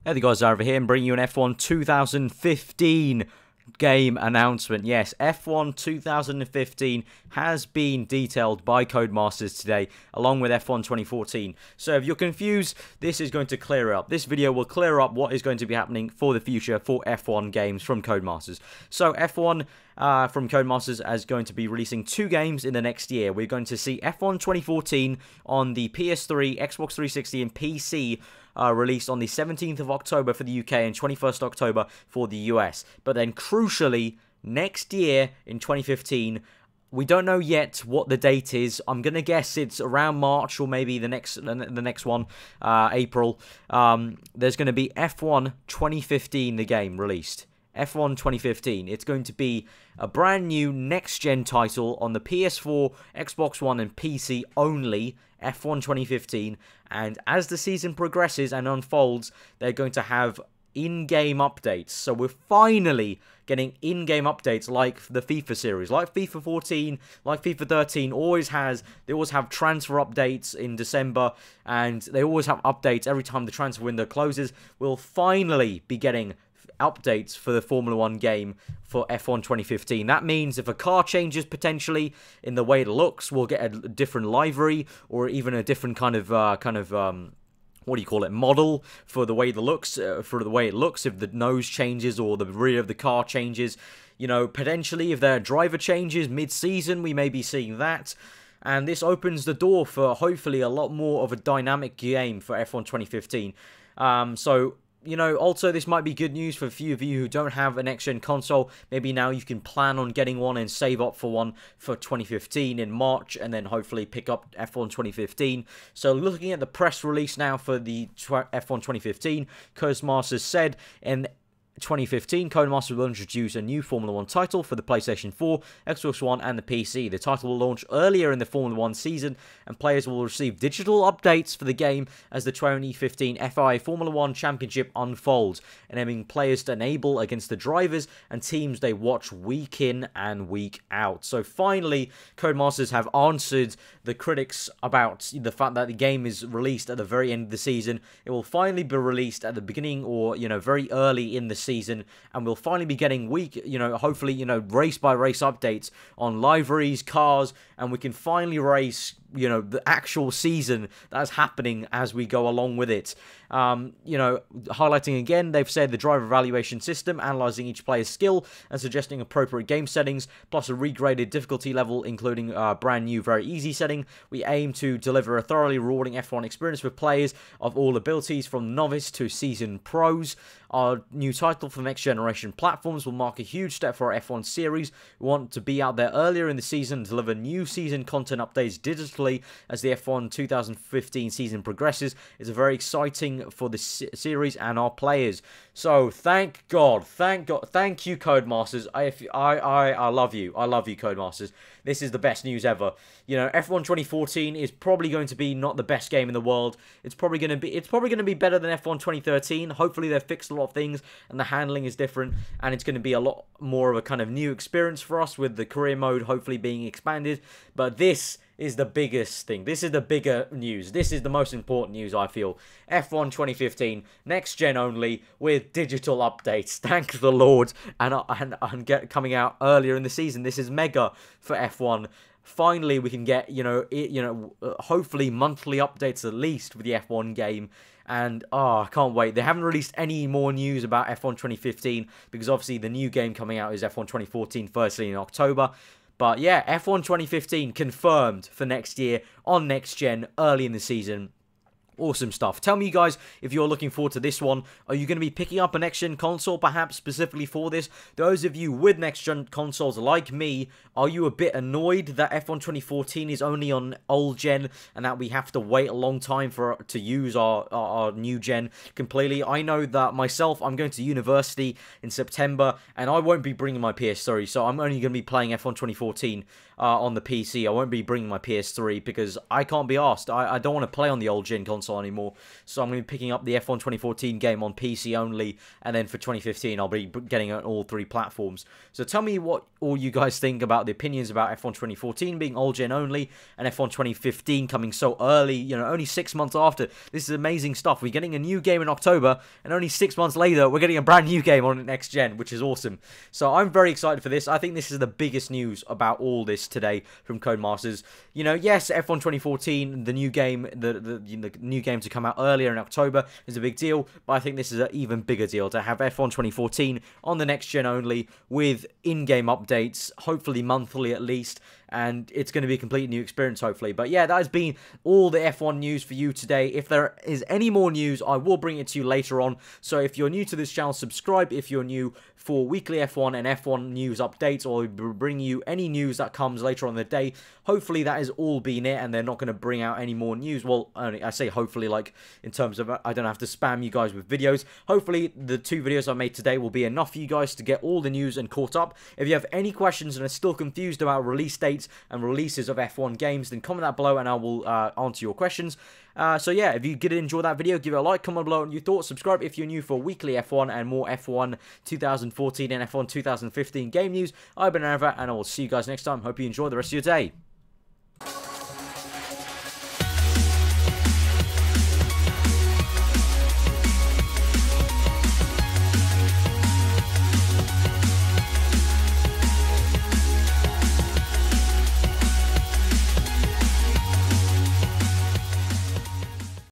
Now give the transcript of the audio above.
Hey there guys, over here and bringing you an F1 2015 game announcement. Yes, F1 2015 has been detailed by Codemasters today, along with F1 2014. So if you're confused, this is going to clear up. This video will clear up what is going to be happening for the future for F1 games from Codemasters. So F1 from Codemasters is going to be releasing 2 games in the next year. We're going to see F1 2014 on the PS3, Xbox 360 and PC, released on the 17th of October for the UK and 21st October for the US. But then crucially, next year in 2015, we don't know yet what the date is. I'm going to guess it's around March or maybe the next one, April. There's going to be F1 2015, the game released. F1 2015. It's going to be a brand new next-gen title on the PS4, Xbox One and PC only, F1 2015, and as the season progresses and unfolds, they're going to have in-game updates. So we're finally getting in-game updates like the FIFA series, like FIFA 14, like FIFA 13 always has. They always have transfer updates in December, and they always have updates every time the transfer window closes. We'll finally be getting updates for the Formula 1 game for F1 2015. That means if a car changes potentially in the way it looks, we'll get a different livery or even a different kind of what do you call it, model for the way it looks, if the nose changes or the rear of the car changes. You know, potentially if their driver changes mid-season, we may be seeing that. And this opens the door for hopefully a lot more of a dynamic game for F1 2015. So, you know, also this might be good news for a few of you who don't have a next-gen console. Maybe now you can plan on getting one and save up for one for 2015 in March, and then hopefully pick up F1 2015. So looking at the press release now for the F1 2015, Codemasters said in 2015, Codemasters will introduce a new Formula 1 title for the PlayStation 4, Xbox One and the PC. The title will launch earlier in the Formula 1 season, and players will receive digital updates for the game as the 2015 FIA Formula 1 Championship unfolds, enabling players to enable against the drivers and teams they watch week in and week out. So finally, Codemasters have answered the critics about the fact that the game is released at the very end of the season. It will finally be released at the beginning or, you know, very early in the season, and we'll finally be getting hopefully, race by race updates on liveries, cars, and we can finally race, the actual season that's happening as we go along with it. Highlighting again, they've said the driver evaluation system, analyzing each player's skill and suggesting appropriate game settings, plus a regraded difficulty level, including a brand new very easy setting. We aim to deliver a thoroughly rewarding F1 experience for players of all abilities, from novice to seasoned pros. Our new title for the next generation platforms will mark a huge step for our F1 series. We want to be out there earlier in the season and deliver new season content updates digitally as the F1 2015 season progresses. It's very exciting for the series and our players. So thank you, Codemasters. I love you. I love you, Codemasters. This is the best news ever. F1 2014 is probably going to be not the best game in the world. It's probably going to be better than F1 2013. Hopefully they've fixed a lot of things and the handling is different, and it's going to be a lot more of a kind of new experience for us with the career mode hopefully being expanded. But this is the biggest thing. This is the bigger news. This is the most important news, I feel. F1 2015, next gen only, with digital updates. Thank the Lord. And coming out earlier in the season. This is mega for F1. Finally, we can get, hopefully monthly updates at least with the F1 game. And, I can't wait. They haven't released any more news about F1 2015, because obviously the new game coming out is F1 2014, firstly in October. But yeah, F1 2015 confirmed for next year on next gen, early in the season. Awesome stuff. Tell me, you guys, if you're looking forward to this one. Are you going to be picking up a next-gen console, perhaps specifically for this? Those of you with next-gen consoles like me, are you a bit annoyed that F1 2014 is only on old-gen and that we have to wait a long time to use our new-gen completely? I know that myself, I'm going to university in September, and I won't be bringing my PS3, so I'm only going to be playing F1 2014 on the PC. I won't be bringing my PS3 because I can't be asked. I don't want to play on the old-gen console console anymore. So I'm going to be picking up the F1 2014 game on PC only, and then for 2015 I'll be getting it on all 3 platforms. So tell me what all you guys think about the opinions about F1 2014 being old gen only, and F1 2015 coming so early, you know, only 6 months after. This is amazing stuff. We're getting a new game in October, and only 6 months later we're getting a brand new game on next gen, which is awesome. So I'm very excited for this. I think this is the biggest news about all this today from Codemasters. You know, yes, F1 2014, the new game, the new game to come out earlier in October is a big deal, but I think this is an even bigger deal to have F1 2014 on the next gen only with in-game updates, hopefully monthly at least, and it's going to be a complete new experience, hopefully. But yeah, that has been all the F1 news for you today. If there is any more news, I will bring it to you later on. So if you're new to this channel, subscribe if you're new for weekly F1 and F1 news updates, or bring you any news that comes later on in the day. Hopefully that has all been it, and they're not going to bring out any more news. Well, I say hopefully, like, in terms of I don't have to spam you guys with videos. Hopefully the 2 videos I made today will be enough for you guys to get all the news and caught up. If you have any questions and are still confused about release dates and releases of F1 games, then comment that below and I will answer your questions. So yeah, if you did enjoy that video, give it a like, comment below on your thoughts, subscribe if you're new for weekly F1 and more F1 2014 and F1 2015 game news. I've been aarava, and I will see you guys next time. Hope you enjoy the rest of your day.